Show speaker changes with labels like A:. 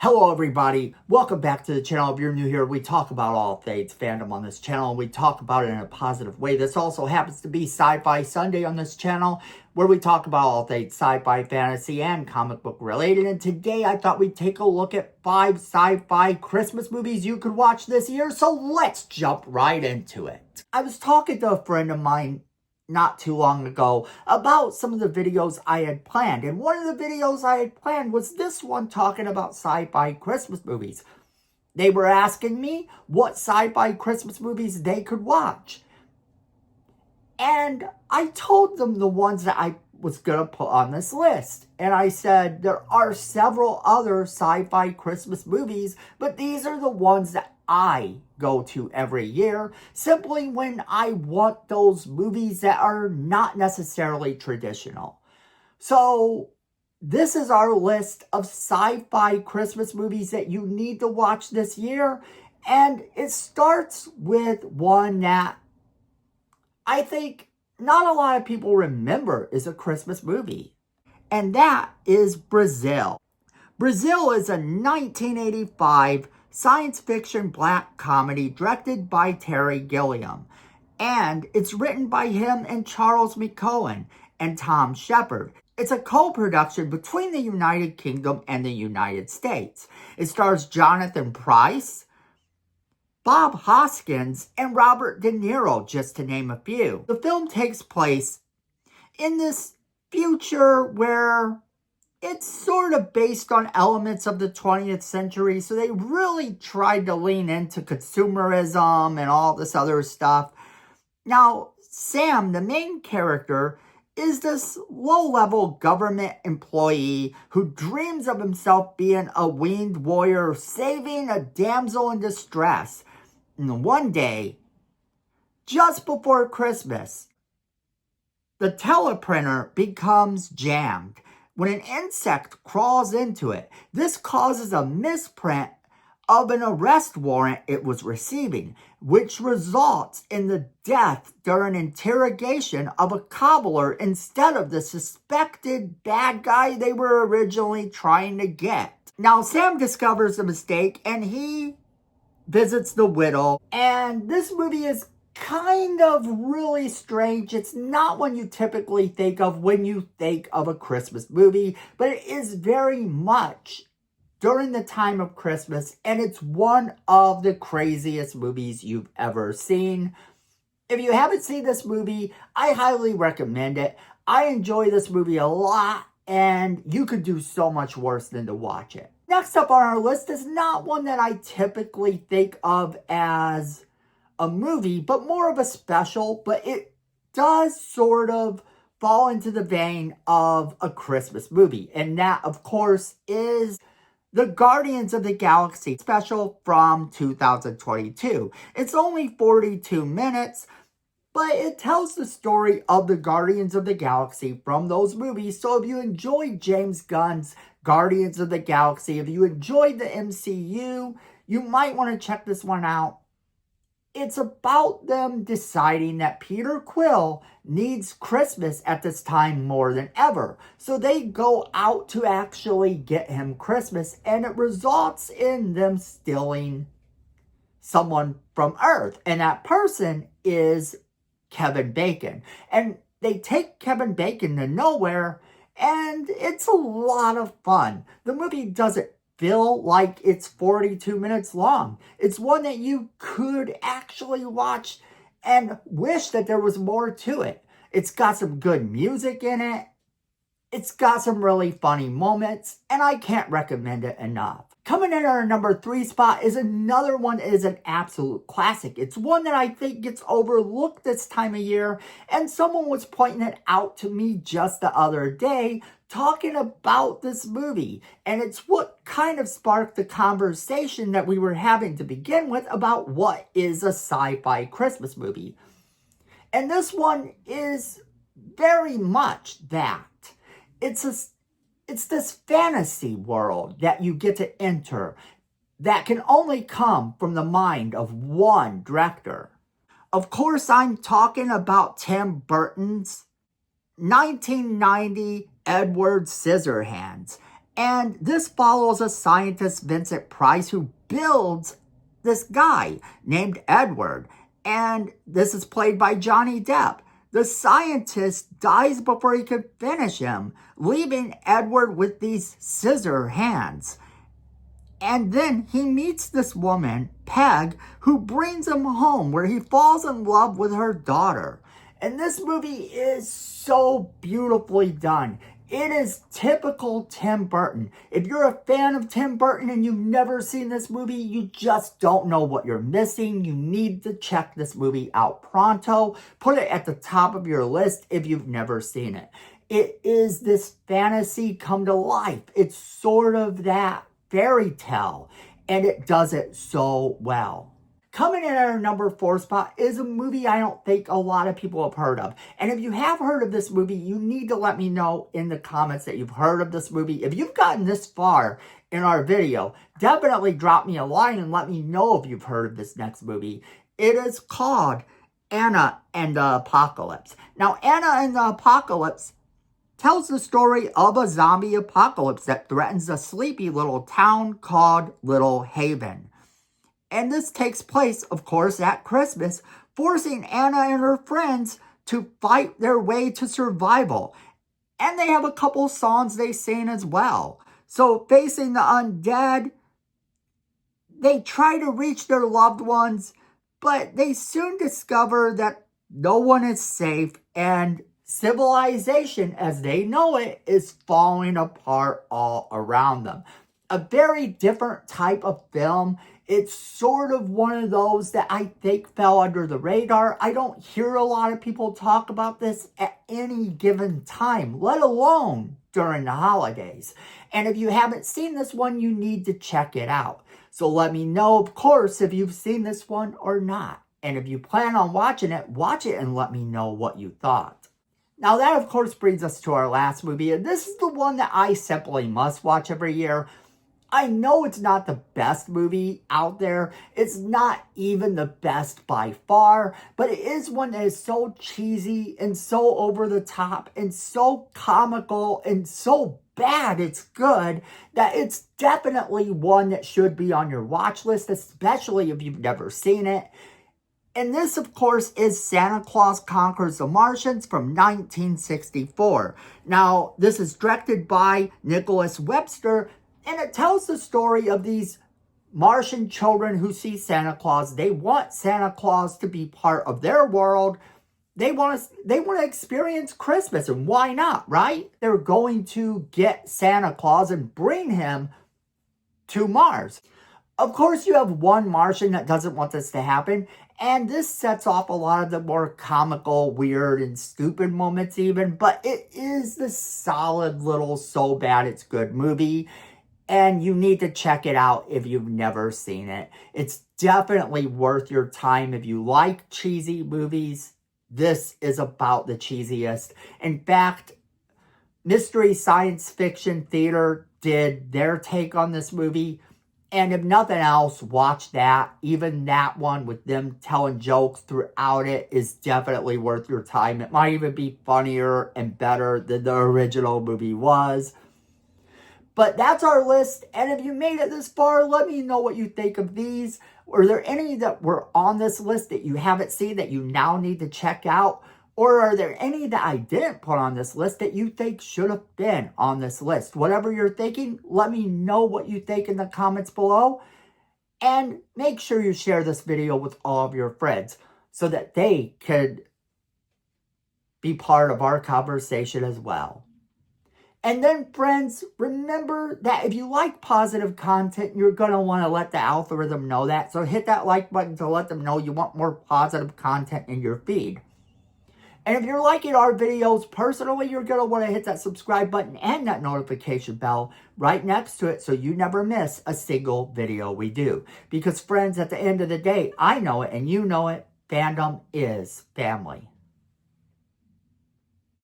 A: Hello everybody, welcome back to the channel. If you're new here, we talk about all things fandom on this channel, and we talk about it in a positive way. This also happens to be Sci-Fi Sunday on this channel, where we talk about all things sci-fi, fantasy, and comic book related. And today I thought we'd take a look at 5 sci-fi Christmas movies you could watch this year, so let's jump right into it. I was talking to a friend of mine not too long ago about some of the videos I had planned. And one of the videos I had planned was this one talking about sci-fi Christmas movies. They were asking me what sci-fi Christmas movies they could watch. And I told them the ones that I was going to put on this list. And I said, there are several other sci-fi Christmas movies, but these are the ones that I go to every year, simply when I want those movies that are not necessarily traditional. So this is our list of sci-fi Christmas movies that you need to watch this year. And it starts with one that I think not a lot of people remember is a Christmas movie. And that is Brazil. Brazil is a 1985 science fiction black comedy directed by Terry Gilliam. And it's written by him and Charles McCohen and Tom Shepard. It's a co-production between the United Kingdom and the United States. It stars Jonathan Pryce, Bob Hoskins, and Robert De Niro, just to name a few. The film takes place in this future where it's sort of based on elements of the 20th century, so they really tried to lean into consumerism and all this other stuff. Now, Sam, the main character, is this low-level government employee who dreams of himself being a winged warrior saving a damsel in distress. And one day, just before Christmas, the teleprinter becomes jammed. When an insect crawls into it, this causes a misprint of an arrest warrant it was receiving, which results in the death during interrogation of a cobbler instead of the suspected bad guy they were originally trying to get. Now, Sam discovers the mistake and he visits the widow, and this movie is kind of really strange. It's not one you typically think of when you think of a Christmas movie, but it is very much during the time of Christmas, and it's one of the craziest movies you've ever seen. If you haven't seen this movie, I highly recommend it. I enjoy this movie a lot, and you could do so much worse than to watch it. Next up on our list is not one that I typically think of as a movie, but more of a special, but it does sort of fall into the vein of a Christmas movie. And that, of course, is the Guardians of the Galaxy special from 2022. It's only 42 minutes, but it tells the story of the Guardians of the Galaxy from those movies. So if you enjoyed James Gunn's Guardians of the Galaxy, if you enjoyed the MCU, you might want to check this one out. It's about them deciding that Peter Quill needs Christmas at this time more than ever. So they go out to actually get him Christmas, and it results in them stealing someone from Earth. And that person is Kevin Bacon. And they take Kevin Bacon to nowhere, and it's a lot of fun. The movie doesn't feel like it's 42 minutes long. It's one that you could actually watch and wish that there was more to it. It's got some good music in it. It's got some really funny moments, and I can't recommend it enough. Coming in at our number 3 spot is another one that is an absolute classic. It's one that I think gets overlooked this time of year, and someone was pointing it out to me just the other day, talking about this movie. And it's what kind of sparked the conversation that we were having to begin with about what is a sci-fi Christmas movie. And this one is very much that. It's this fantasy world that you get to enter that can only come from the mind of one director. Of course, I'm talking about Tim Burton's 1990 Edward Scissorhands. And this follows a scientist, Vincent Price, who builds this guy named Edward. And this is played by Johnny Depp. The scientist dies before he could finish him, leaving Edward with these scissor hands. And then he meets this woman, Peg, who brings him home, where he falls in love with her daughter. And this movie is so beautifully done. It is typical Tim Burton. If you're a fan of Tim Burton and you've never seen this movie, you just don't know what you're missing. You need to check this movie out pronto. Put it at the top of your list if you've never seen it. It is this fantasy come to life. It's sort of that fairy tale, and it does it so well. Coming in at our number 4 spot is a movie I don't think a lot of people have heard of. And if you have heard of this movie, you need to let me know in the comments that you've heard of this movie. If you've gotten this far in our video, definitely drop me a line and let me know if you've heard of this next movie. It is called Anna and the Apocalypse. Now, Anna and the Apocalypse tells the story of a zombie apocalypse that threatens a sleepy little town called Little Haven. And this takes place, of course, at Christmas, forcing Anna and her friends to fight their way to survival. And they have a couple songs they sing as well. So facing the undead, they try to reach their loved ones, but they soon discover that no one is safe and civilization as they know it is falling apart all around them. A very different type of film. It's sort of one of those that I think fell under the radar. I don't hear a lot of people talk about this at any given time, let alone during the holidays. And if you haven't seen this one, you need to check it out. So let me know, of course, if you've seen this one or not. And if you plan on watching it, watch it and let me know what you thought. Now that, of course, brings us to our last movie. And this is the one that I simply must watch every year. I know it's not the best movie out there. It's not even the best by far, but it is one that is so cheesy and so over the top and so comical and so bad it's good that it's definitely one that should be on your watch list, especially if you've never seen it. And this, of course, is Santa Claus Conquers the Martians from 1964. Now, this is directed by Nicholas Webster, and it tells the story of these Martian children who see Santa Claus. They want Santa Claus to be part of their world. They want to experience Christmas, and why not, right? They're going to get Santa Claus and bring him to Mars. Of course, you have one Martian that doesn't want this to happen, and this sets off a lot of the more comical, weird, and stupid moments even, but it is the solid little so bad it's good movie. And you need to check it out if you've never seen it. It's definitely worth your time. If you like cheesy movies, this is about the cheesiest. In fact, Mystery Science Fiction Theater did their take on this movie. And if nothing else, watch that. Even that one with them telling jokes throughout it is definitely worth your time. It might even be funnier and better than the original movie was. But that's our list, and if you made it this far, let me know what you think of these. Are there any that were on this list that you haven't seen that you now need to check out? Or are there any that I didn't put on this list that you think should have been on this list? Whatever you're thinking, let me know what you think in the comments below. And make sure you share this video with all of your friends so that they could be part of our conversation as well. And then, friends, remember that if you like positive content, you're going to want to let the algorithm know that. So hit that like button to let them know you want more positive content in your feed. And if you're liking our videos personally, you're going to want to hit that subscribe button and that notification bell right next to it so you never miss a single video we do. Because, friends, at the end of the day, I know it and you know it, fandom is family.